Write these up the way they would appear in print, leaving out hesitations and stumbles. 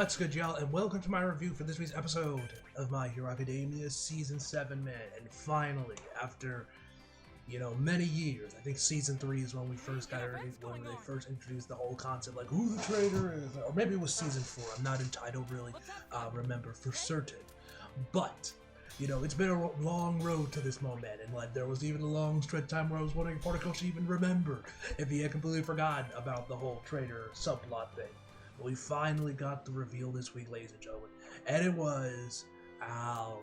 What's good, y'all, and welcome to my review for this week's episode of My Hero Academia Season 7, man. And finally, after, many years, I think Season 3 is when we first when they first introduced the whole concept, like, who the traitor is, or maybe it was Season 4, I'm not entitled really, remember for certain. But, it's been a long road to this moment, and like there was even a long stretch of time where I was wondering if Horticulture even remember if he had completely forgotten about the whole traitor subplot thing. But we finally got the reveal this week, ladies and gentlemen, and it was Aoyama.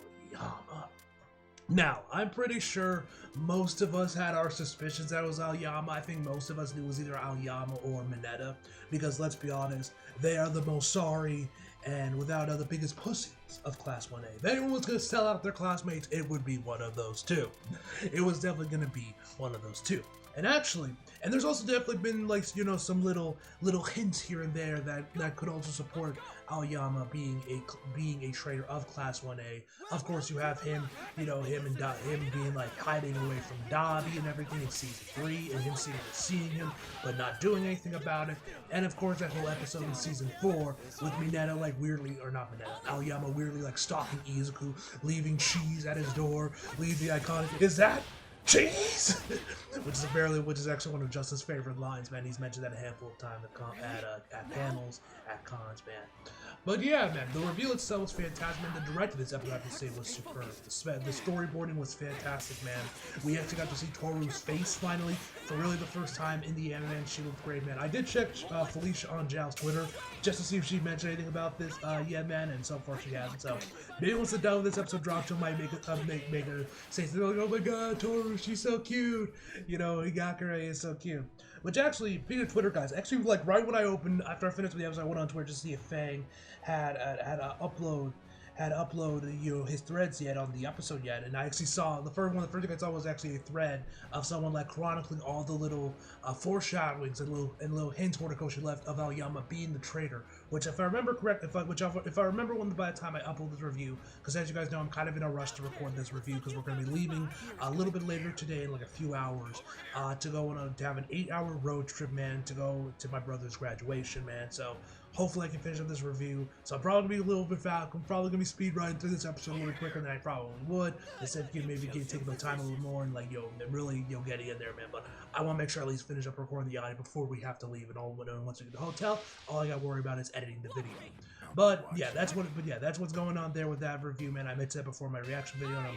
Now, I'm pretty sure most of us had our suspicions that it was Aoyama. I think most of us knew it was either Aoyama or Mineta, because let's be honest, they are the most sorry and without the biggest pussies of Class 1A. If anyone was going to sell out their classmates, it would be one of those two. It was definitely going to be one of those two. And actually, and there's also definitely been like, some little hints here and there that could also support Aoyama being a traitor of Class 1A. Of course, you have him, him being like hiding away from Dabi and everything in Season 3, and him seeing him, but not doing anything about it. And of course, that whole episode in Season 4 with Mineta like weirdly, or not Mineta, Aoyama weirdly like stalking Izuku, leaving cheese at his door, leaving the iconic, is that cheese? which is actually one of Justin's favorite lines, man. He's mentioned that a handful of times at panels, at cons, man. But yeah, man, the reveal itself was fantastic, man. The director of this episode, I have to say, was superb. The storyboarding was fantastic, man. We actually got to see Toru's face finally for really the first time in the anime, and she looked great, man. I did check Felicia on Zhao's Twitter just to see if she mentioned anything about this yet, man, and so far she hasn't. So maybe once the done with this episode drops, she might make her say something like, "Oh my God, Toru, she's so cute." Higakure is so cute. Which actually, being a Twitter guys, actually like right when I opened, after I finished with the episode, I went on Twitter just to see if Fang had upload his threads yet on the episode yet, and I actually saw the first thing I saw was actually a thread of someone like chronicling all the little foreshadowings and little hints Horticulture left of Aoyama being the traitor. Which, if I remember correct, if I remember by the time I upload this review, because as you guys know, I'm kind of in a rush to record this review because we're going to be leaving a little bit later today, in like a few hours, to go to have an 8-hour road trip, man, to go to my brother's graduation, man. So hopefully I can finish up this review. So I'm probably going to be a little bit fast. I'm probably going to be speed running through this episode a little quicker than I probably would. Instead, maybe take my time a little more and like, really, get in there, man. But I want to make sure I at least finish up recording the audio before we have to leave. And once we get to the hotel, all I got to worry about is editing the video. But yeah, that's what's going on there with that review, man. I mentioned that before my reaction video, and I'm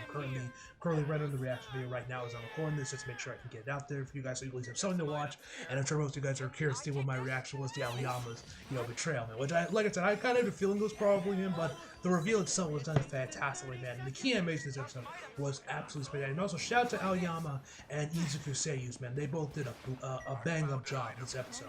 currently running the reaction video right now as I'm recording this, just to make sure I can get it out there for you guys, so you at least have something to watch. And I'm sure most of you guys are curious to see what my reaction was to Aoyama's, betrayal, man. Which like I said, I kind of had a feeling it was probably him, but the reveal itself was done fantastically, man. And the key animation of this episode was absolutely spectacular. And also, shout out to Aoyama and Izuku Seiyus, man. They both did a bang-up job this episode.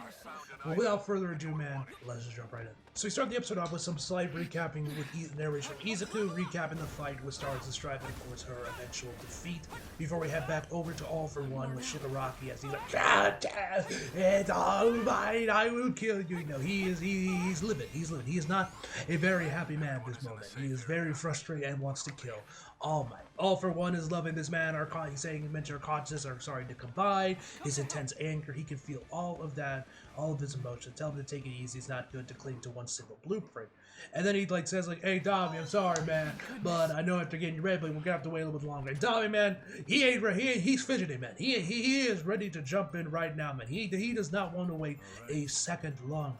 Well, without further ado, man, let's just jump right in. So we start the episode off with some slight recapping with narration from Izuku, recapping the fight with Stars and Strife, and of course her eventual defeat, before we head back over to All For One with Shigaraki as he's like, "God damn, it's all mine, I will kill you." He's livid. He is not a very happy man at this moment. He is very frustrated and wants to kill All Might. All For One is loving this man. He's saying our consciences are starting to combine. His intense anger, he can feel all of that, all of his emotions. Tell him to take it easy. It's not good to cling to one single blueprint. And then he says "Hey Dabi, I'm sorry, man, but I know after getting you ready, but we're gonna have to wait a little bit longer." And Dabi, man, he ain't ready. He's fidgety, man. He is ready to jump in right now, man. He does not want to wait a second longer.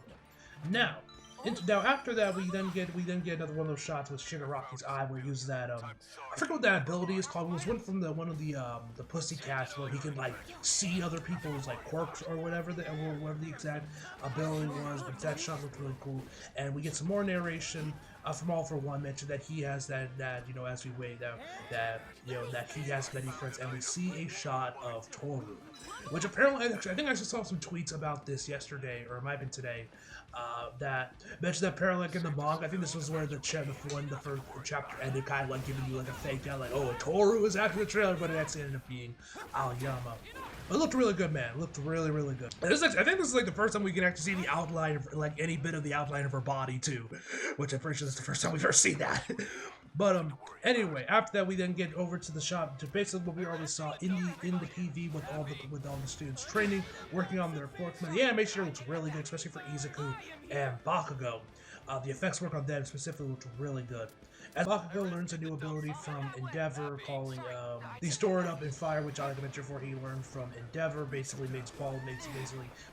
Now after that, we then get another one of those shots with Shigaraki's eye, where he uses that I forget what that ability is called. It was one from one of the Pussycats, where he can like see other people's like quirks or whatever the exact ability was. But that shot looked really cool, and we get some more narration from All For One, mentioned that he has that as we wait that he has many friends, and we see a shot of Toru, which apparently I think I just saw some tweets about this yesterday, or it might have been today. That mentioned that apparently like in the manga, I think this was where the first chapter ended, kind of like giving you like a fake out, like, oh, Toru is after the trailer, but it actually ended up being Aoyama. It looked really good, man. It looked really, really good. And I think this is like the first time we can actually see the outline of, like, any bit of the outline of her body too, which I'm pretty sure this is the first time we've ever seen that. But anyway, after that we then get over to the shop to basically what we already saw in the PV with all the students training, working on their quirks. The animation looks really good, especially for Izuku and Bakugo. The effects work on them specifically looked really good. As Bakugo learns a new ability from Endeavor, calling the Store It Up in Fire, which I mentioned before, he learned from Endeavor. Basically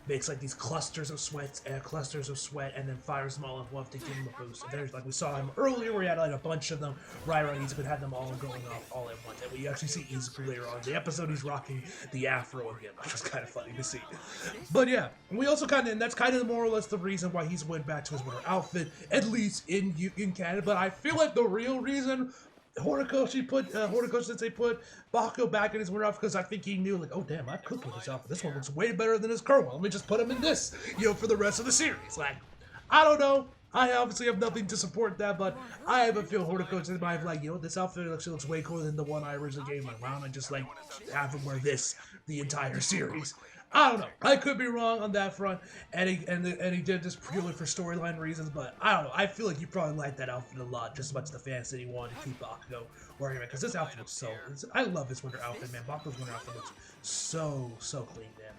makes like these clusters of sweat, and then fires them all at once to give him a boost. And there's like we saw him earlier, where he had like a bunch of them. Right around Izuku had them all going off all at once, and we actually see Izuku later on in the episode. He's rocking the afro again, which was kind of funny to see. But yeah, we also and that's kind of more or less the reason why he's went back to his winter outfit, at least in Canada. But I feel like the real reason Horikoshi Sensei put Bakugo back in his winter outfit, because I think he knew, like, oh damn, I could put this outfit. This one looks way better than his current one. Let me just put him in this, for the rest of the series. Like, I don't know. I obviously have nothing to support that, but I have a feel Horikoshi might have like, this outfit actually looks way cooler than the one I originally gave my mom, and just like have him wear this the entire series. I don't know. I could be wrong on that front, and he did this purely for storyline reasons, but I don't know. I feel like he probably liked that outfit a lot, just as much as the fans that he wanted to keep Bakugo wearing it, because this outfit looks I love this winter outfit, man. Bakugo's winter outfit looks so clean, man.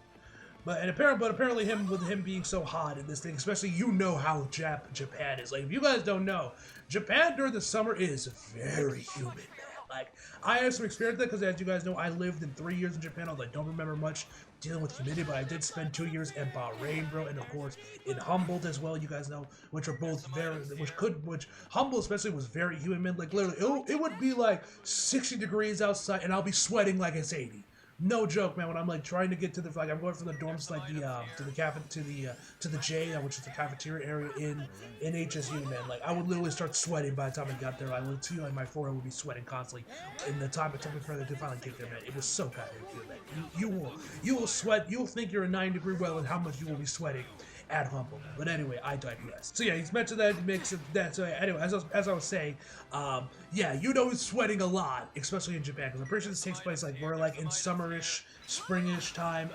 But apparently with him being so hot in this thing, especially how Japan is. Like, if you guys don't know, Japan during the summer is very humid, man. Like, I have some experience with that, because as you guys know, I lived in 3 years in Japan, although I don't remember much dealing with humidity, but I did spend 2 years in Bahrain, bro, and of course in Humboldt as well, you guys know, which are both which Humboldt especially was very humid, man. Like, literally, it would be like 60 degrees outside, and I'll be sweating like it's 80. No joke, man. When I'm like trying to get to I'm going from the dorms like to the J, which is the cafeteria area in HSU, man. Like, I would literally start sweating by the time I got there. I would feel like my forehead would be sweating constantly. In the time it took me further to finally get there, man, it was so goddamn good, man. You will sweat. You'll think you're a 9-degree well, and how much you will be sweating at Humboldt. But anyway, I digress. So yeah, he's mentioned that it makes that. So anyway, as I was saying, yeah, he's sweating a lot, especially in Japan, because I'm pretty sure this takes place like we're like in summerish, springish time.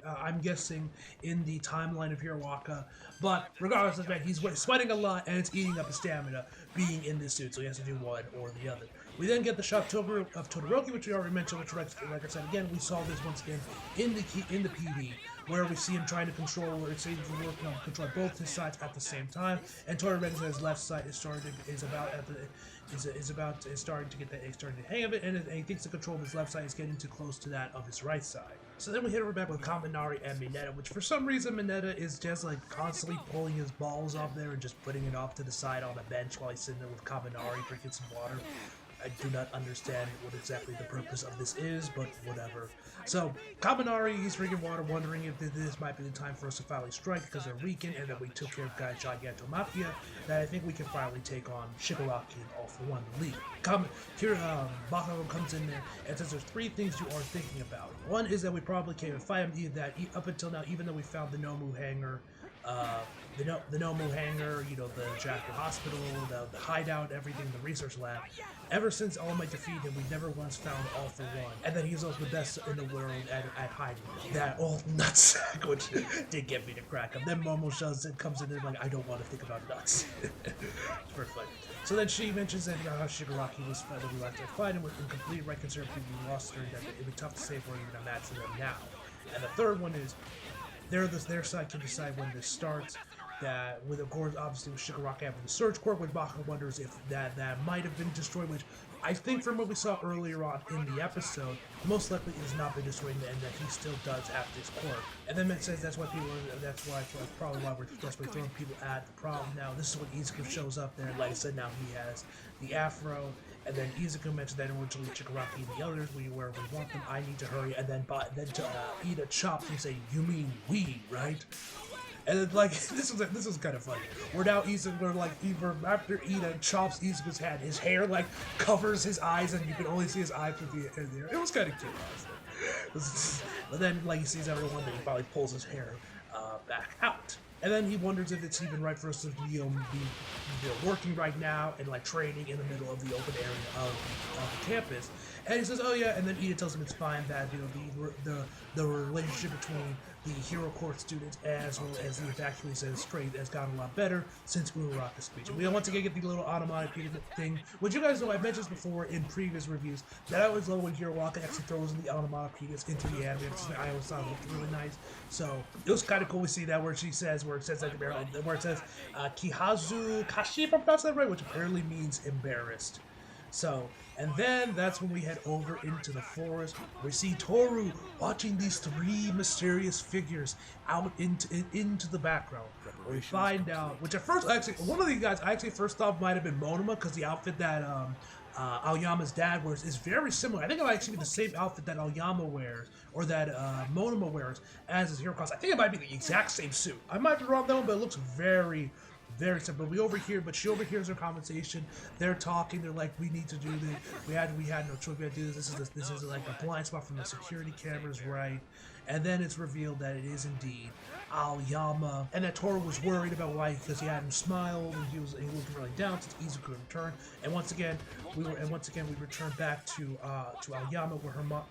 I'm guessing in the timeline of Hirawaka. But regardless of the fact, he's sweating a lot, and it's eating up his stamina being in this suit. So he has to do one or the other. We then get the shot of Todoroki, which we already mentioned, which, like I said, again, we saw this once again in the PD, where we see him trying to control both his sides at the same time, and Todoroki's left side is starting to get the hang of it, and he thinks the control of his left side is getting too close to that of his right side. So then we hit her back with Kaminari and Mineta, which for some reason Mineta is just like constantly pulling his balls off there and just putting it off to the side on the bench while he's sitting there with Kaminari drinking some water. I do not understand what exactly the purpose of this is, but whatever. So, Kaminari, he's drinking water, wondering if this might be the time for us to finally strike, because they're weakened, and that we took care of guy Gigantomachia, that I think we can finally take on Shigaraki and All For One, the league. Bakugo comes in there and says there's 3 things you are thinking about. One is that we probably can't even fight him, up until now, even though we found the Nomu hangar, the Nomu hangar, the Jackal Hospital, the hideout, everything, the research lab. Ever since All Might defeated him, we've never once found All For One. And then he's also the best in the world at hiding. That old nutsack, which did get me to crack up. Then Momo comes in and like, I don't want to think about nuts. It's pretty funny. So then she mentions that how Shigaraki was that we left to fight him with incomplete right, considering we lost her, that it'd be tough to say if we're even a match for them now. And the third one is, their side can decide when this starts. That, with of course, obviously with Shigaraki having the Surge Corp, which Bakugo wonders if that might have been destroyed, which I think from what we saw earlier on in the episode, most likely it has not been destroyed, and that he still does have this Corp. And then it says that's why probably why we're desperately throwing people at the problem now. This is when Izuku shows up there, and like I said, now he has the Afro. And then Izuku mentioned that originally Shigaraki and the others, where we want them, I need to hurry. And then to Ida chops and say, you mean we, right? And then, like, this was kind of funny. We're now after Ida chops Izuku's head, his hair like covers his eyes, and you can only see his eyes through the air. It was kind of cute, honestly. But then, like, he sees everyone, then he finally pulls his hair back out. And then he wonders if it's even right for us to be working right now and like training in the middle of the open area of the campus. And he says, "Oh yeah," and then Ida tells him it's fine that the relationship between the Hero Court students as well as the evacuees and straight has gotten a lot better since Uraraka's speech. And we once again get the little onomatopoeia thing, which you guys know I've mentioned before in previous reviews that I always love when Uraraka actually throws in the onomatopoeias into the anime. I always thought it looked really nice. So it was kind of cool to see that where it says Kihazu Kashi, if I'm pronouncing that right, which apparently means embarrassed. So, and then that's when we head over into the forest. We see Toru watching these three mysterious figures out into the background. We find out, which at first, actually, one of these guys I actually first thought might have been Monoma, because the outfit that Aoyama's dad wears is very similar. I think it might actually be the same outfit that Aoyama wears, or that Monoma wears as his hero costume. I think it might be the exact same suit. I might be wrong though, but it looks very simple. But she overhears their conversation. They're talking. They're like, "We need to do this. We had no choice. We had to do this. This is like a blind spot from the security cameras, right?" And then it's revealed that it is indeed Aoyama, and that Toru was worried about why, because he hadn't smiled and he was looking really down since Izuku returned. And once again, we return back to Aoyama,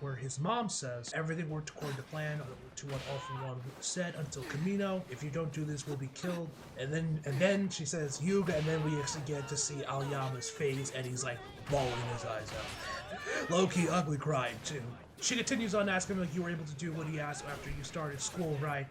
where his mom says everything worked according to plan, to what All For One said until Kamino. If you don't do this, we'll be killed. And then she says Yuga, and then we actually get to see Aoyama's face, and he's like bawling his eyes out, low-key ugly crying too. She continues on asking him, like, you were able to do what he asked after you started school, right?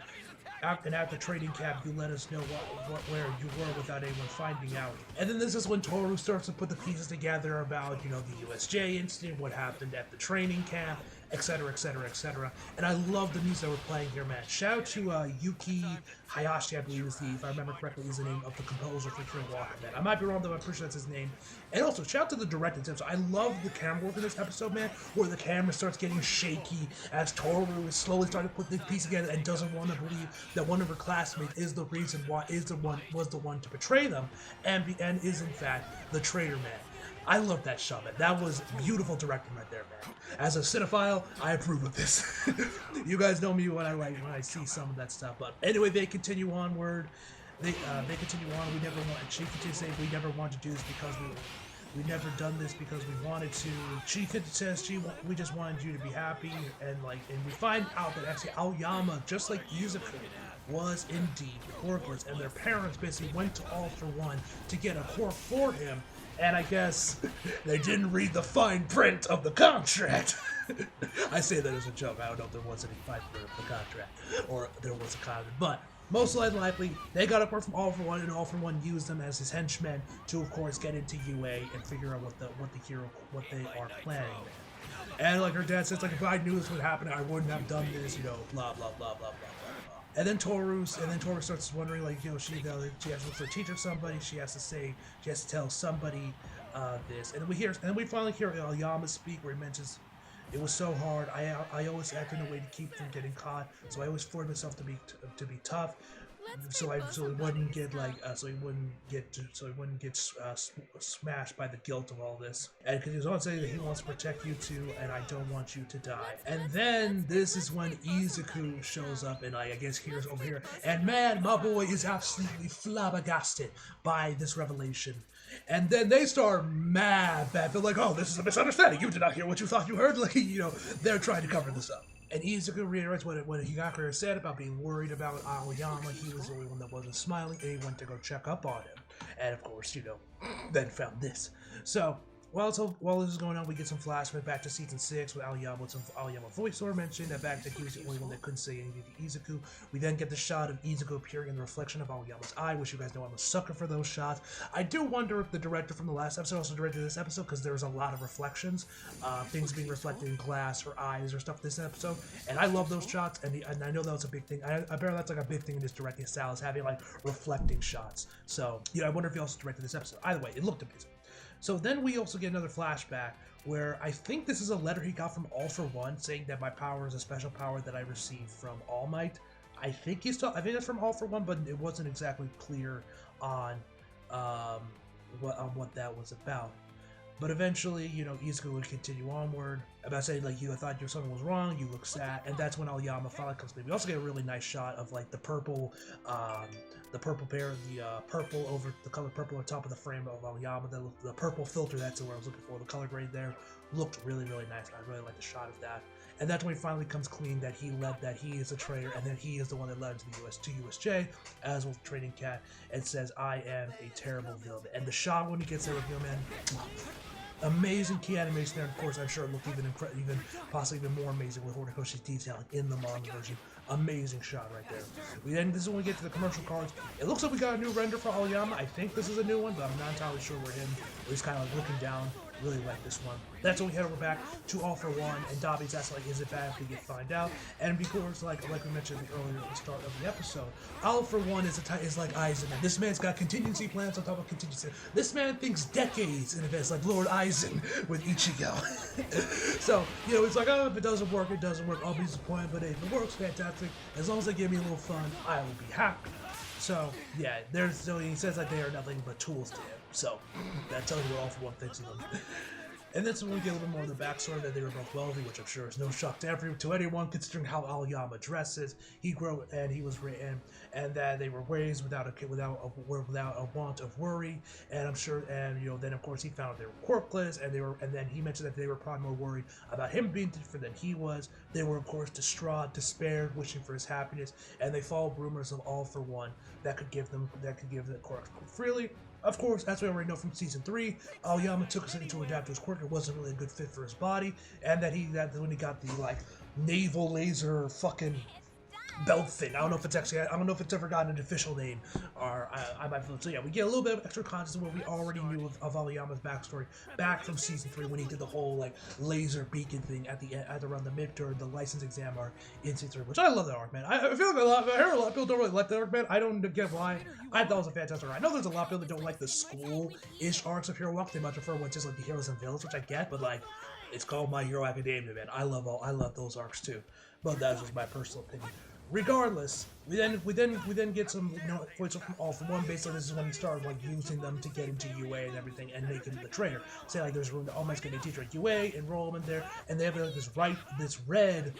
And after training camp, you let us know where you were without anyone finding out. And then this is when Toru starts to put the pieces together about, the USJ incident, what happened at the training camp, etc., etc., etc. And I love the music that we're playing here, man. Shout out to Yuki Hayashi, I believe is if I remember correctly, is the name of the composer for Kill Walker, man. I might be wrong, though, I'm pretty sure that's his name. And also, shout out to the director, Tim. So I love the camera work in this episode, man, where the camera starts getting shaky as Toru is slowly starting to put the piece together and doesn't want to believe that one of her classmates is the reason why, was the one to betray them, and is in fact the traitor, man. I love that shot, man. That was beautiful directing right there, man. As a cinephile, I approve of this. You guys know me when I see some of that stuff. But anyway, they continue onward. They continue on. We never want. She continues saying we never want to do this because we never done this because we wanted to. She says we just wanted you to be happy, and we find out that actually Aoyama, just like Izuku, was indeed Horkless, and their parents basically went to All For One to get a core for him. And I guess they didn't read the fine print of the contract. I say that as a joke. I don't know if there was any fine print of the contract, or there was a contract, but most likely they got a report from All For One, and All For One used them as his henchmen to, of course, get into UA and figure out what they are planning. And like her dad says, like, if I knew this would happen, I wouldn't have done this, blah blah blah blah blah blah. And then Toru starts wondering, like, she has to look for a teacher, somebody. She has to tell somebody this. And then we finally hear Aoyama speak, where he mentions, it was so hard. I always acted in a way to keep from getting caught. So I always forced myself to be tough. So he wouldn't get smashed by the guilt of all this. And because he was on saying that he wants to protect you too, and I don't want you to die. And then this is when Izuku shows up, and I guess here's over here. And man, my boy is absolutely flabbergasted by this revelation. And then they start mad bad. They're like, oh, this is a misunderstanding. You did not hear what you thought you heard. Like, they're trying to cover this up. And Izuku reiterates what Higakura said about being worried about Aoyama. He was the only one that wasn't smiling, and he went to go check up on him. And of course, then found this. So, while this is going on, we get some flashback back to Season 6 with Aoyama voiceover mentioning that back that he was the only one that couldn't say anything to Izuku. We then get the shot of Izuku appearing in the reflection of Aoyama's eye, which you guys know I'm a sucker for those shots. I do wonder if the director from the last episode also directed this episode, because there's a lot of reflections, things being reflected in glass or eyes or stuff this episode, and I love those shots, and I know that was a big thing. I bet that's like a big thing in this directing style, is having like reflecting shots. So, I wonder if he also directed this episode. Either way, it looked amazing. So then we also get another flashback where I think this is a letter he got from All For One saying that my power is a special power that I received from All Might. I think that's from All For One, but it wasn't exactly clear on what that was about. But eventually, Izuku would continue onward about saying, like, I thought something was wrong, you look sad, and that's when Aoyama finally comes to me. We also get a really nice shot of, like, the purple over the color purple on top of the frame of Aoyama, the purple filter, that's the word I was looking for, the color grade there, looked really, really nice. I really like the shot of that. And that's when he finally comes clean that he is a traitor, and that he is the one that led him to the USJ, as was the training cat, and says, I am a terrible villain. And the shot when he gets there with you, man, amazing key animation there. And of course, I'm sure it looked even possibly even more amazing with Horikoshi's detailing in the manga version. Amazing shot right there. This is when we get to the commercial cards. It looks like we got a new render for Aoyama. I think this is a new one, but I'm not entirely sure we're him. We're just kind of like looking down. Really like this one. That's when we head over back to All for One, and Dabi's asking, like, is it bad if we get find out? And because, like we mentioned earlier at the start of the episode, All for One is like Aizen. This man's got contingency plans on top of contingency. This man thinks decades in advance, like Lord Aizen with Ichigo. So, you know, it's like, oh, if it doesn't work, it doesn't work. I'll be disappointed, but if it works, fantastic. As long as they give me a little fun, I will be happy. So, yeah, so he says like they are nothing but tools to him. So, that tells you what All for One thinks of them. And that's when we get a little more of the backstory that they were both wealthy, which I'm sure is no shock to anyone, considering how Aoyama dresses. He grew and he was written, and that they were raised without a want of worry. And I'm sure, and you know, then of course he found out they were quirkless, and then he mentioned that they were probably more worried about him being different than he was. They were of course distraught, despaired, wishing for his happiness, and they followed rumors of All for One that could give the quirks freely. Of course, as we already know from Season 3, Aoyama took a second to adapt to his quirk. It wasn't really a good fit for his body, and that when he got the, like, naval laser fucking belt thing. I don't know if it's ever gotten an official name, or I might feel. So yeah, we get a little bit of extra context of what we already knew of Aoyama's backstory back from Season 3 when he did the whole like laser beacon thing at around the midterm, the license exam arc in Season 3, which I love that arc, man. I feel like I heard a lot of people don't really like that arc, man. I don't get why. I thought it was a fantastic arc. I know there's a lot of people that don't like the school-ish arcs of Hero Walk. They much prefer one just like the heroes and villains, which I get, but like it's called My Hero Academia, man. I love those arcs too. But that's just my personal opinion. Regardless, we then get some points from All for One. Basically, this is when he started like using them to get into UA and everything, and make him the traitor. Say like there's room to almost get a teacher at UA, enroll him in there, and they have this red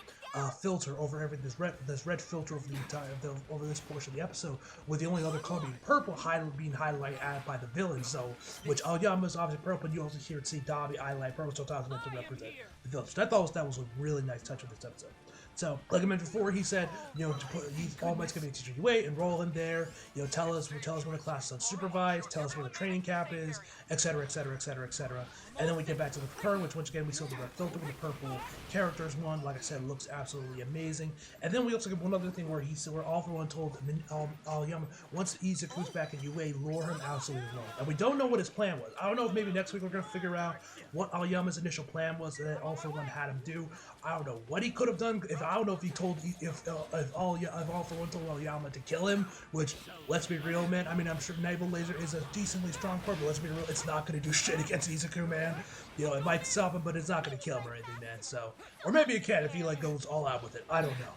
filter over everything. This red filter over the entire over this portion of the episode, with the only other color being purple, being highlighted by the villain. So, which Aoyama is obviously purple, and you also hear see Dabi highlight purple, so it's also meant to represent the villain. So I thought that was a really nice touch of this episode. So, like I mentioned before, he said, you know, All Might's gonna be a teacher UA, enroll in there, you know, tell us when the class is unsupervised, tell us where the training cap is, etc., etc., etc., etc. And then we get back to the current, which once again we saw the red filter with the purple characters one. Like I said, looks absolutely amazing. And then we also get one other thing where All for One told Aoyama, once Izuku's back in UA, lure him absolutely alone. And we don't know what his plan was. I don't know if maybe next week we're gonna figure out what Aoyama's initial plan was that All for One had him do. I don't know what he could have done. I don't know if he told if All for One told Aoyama to kill him. Which, let's be real, man. I mean, I'm sure Naval Laser is a decently strong quirk, but let's be real, it's not gonna do shit against Izuku, man. You know, it might stop him, but it's not gonna kill him or anything, man. So, or maybe it can if he like goes all out with it. I don't know.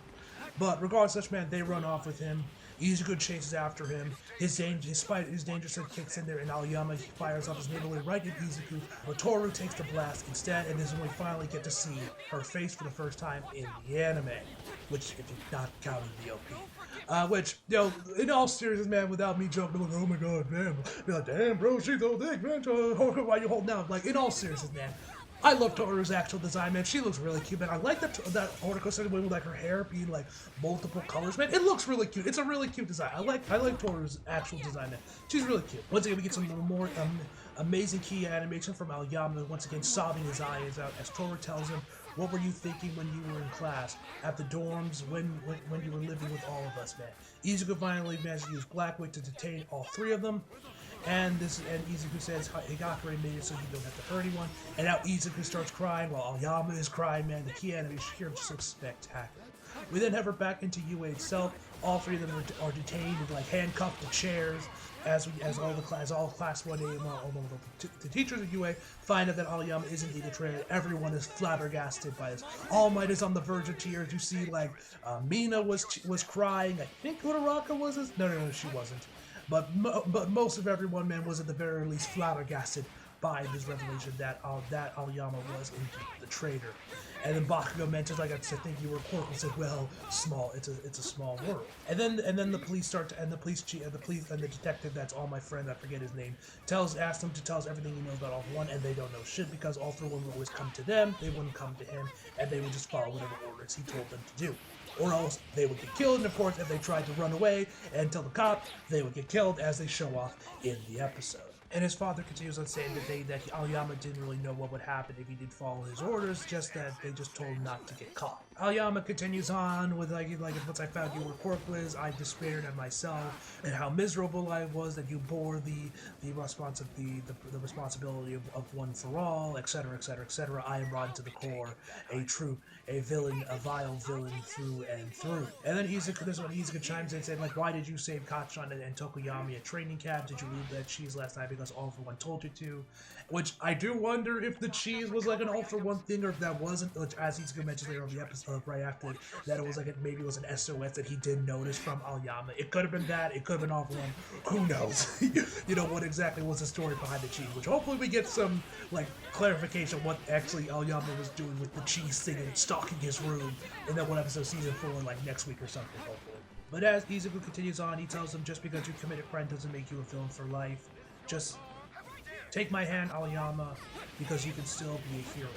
But regardless, such man, they run off with him. Izuku chases after him. His danger sense kicks in there, and Aoyama fires off his naval laser right at Izuku. But Toru takes the blast instead, and this is when we finally get to see her face for the first time in the anime, which, if you're not counting the OP. Which, you know, in all seriousness, man, without me joking, like, oh my god, man, be like, damn, bro, she's so thick, man, why you holding out? Like, in all seriousness, man, I love Toru's actual design, man. She looks really cute, man. I like that Horikoshi started with like her hair being like multiple colors, man. It looks really cute. It's a really cute design. I like Toru's actual design, man. She's really cute. Once again, we get some more amazing key animation from Aoyama, once again sobbing his eyes out as Toru tells him, what were you thinking when you were in class, at the dorms, when you were living with all of us, man? Izuku finally managed to use Blackwick to detain all three of them. And Izuku says Higakure made it so you don't have to hurt anyone. And now Izuku starts crying while Aoyama is crying, man. The key animation here just looks spectacular. We then have her back into UA itself. All three of them are detained and like handcuffed to chairs as all class 1A the teachers of UA find out that Aoyama is indeed a traitor. Everyone is flabbergasted by this. All Might is on the verge of tears. You see, like Mina was crying. I think Uraraka was. No, she wasn't. But most of everyone, man, was at the very least flabbergasted by this revelation that Aoyama was indeed the traitor. And then Bakugo mentions, like, I think you were Quark, and said, well, small, it's a small world. And then the police start to, and the police chief and the detective that's all my friend, I forget his name, asks him to tell us everything he knows about All For One, and they don't know shit because All For One would always come to them, they wouldn't come to him, and they would just follow whatever orders he told them to do. Or else they would get killed, and of course, if they tried to run away and tell the cop, they would get killed, as they show off in the episode. And his father continues on saying that Aoyama didn't really know what would happen if he did follow his orders, just that they just told him not to get caught. Aoyama continues on with like once I found you were Corkless, I despaired at myself and how miserable I was that you bore the responsibility of one for all, etc., etc., etc. I am rotten to the core, a villain, a vile villain through and through. And then Izuku chimes in saying, like, why did you save Kachan and Tokoyami at training camp? Did you leave that cheese last night because All For One told you to? Which I do wonder if the cheese was like an All For One thing, or if that wasn't, which as Izuku mentioned later on the episode, right after, that it was like maybe it was an SOS that he did notice from Aoyama. It could have been that, it could have been All For One, who knows? You know, what exactly was the story behind the cheese, which hopefully we get some, like, clarification what actually Aoyama was doing with the cheese thing and stalking his room in that one episode, season 4, like next week or something, hopefully. But as Izuku continues on, he tells him, just because you commit a crime doesn't make you a villain for life. Just take my hand, Aoyama, because you can still be a hero.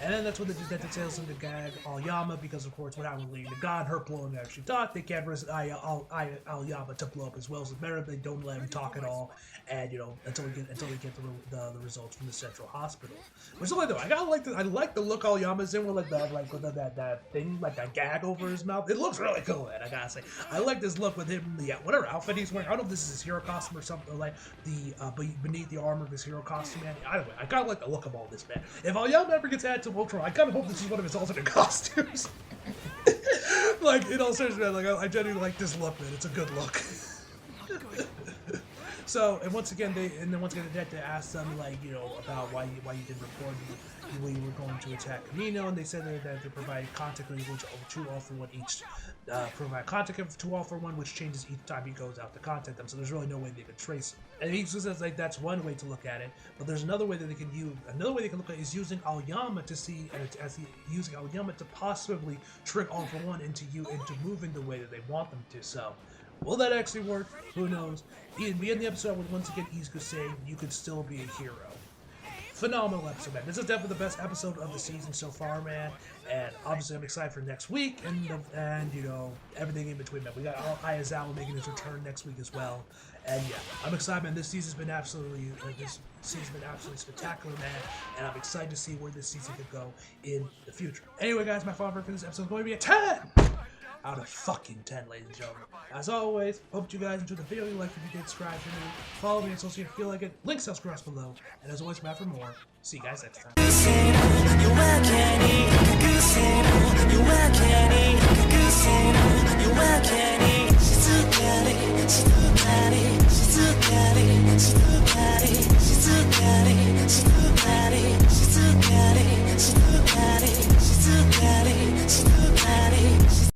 And then that's when the detective tells him to gag Aoyama, because of course, without relating to God, her blowing out she thought, they can't risk Aoyama to blow up as well as better. They don't let him talk at all, and you know, until we get the results from the central hospital. Which is like, though, I like the look Aoyama's in with that thing, like that gag over his mouth. It looks really cool, man, I gotta say. I like this look with him, whatever outfit he's wearing. I don't know if this is his hero costume or something, or like beneath the armor of his hero costume, man. Either way, I kinda like the look of all this, man. If Aoyama ever gets added to Voltron, I kind of hope this is one of his alternate costumes. Like, in all seriousness, man, like, I genuinely like this look, man. It's a good look. So, and once again, the detective asked them, like, you know, about why you didn't report when you were going to attack Camino, and they said that they provided contact language to All For One each, provide contact to All For One, which changes each time he goes out to contact them, so there's really no way they could trace it. And he says, like, that's one way to look at it, but there's another way that they can use, look at it is using Aoyama to see, using Aoyama to possibly trick All For One into moving the way that they want them to, so. Will that actually work? Who knows? We end the episode with once again Izuku saying, you could still be a hero. Phenomenal episode, man. This is definitely the best episode of the season so far, man. And obviously I'm excited for next week and you know, everything in between, man. We got Aizawa making his return next week as well. And yeah, I'm excited, man. This season's been absolutely spectacular, man. And I'm excited to see where this season could go in the future. Anyway, guys, my final for this episode is going to be a 10! Out of fucking 10, ladies and gentlemen. As always, hope you guys enjoyed the video. Like if you did, subscribe to me. Follow me on social media if you feel like it. Links across below. And as always, back for more. See you guys next time.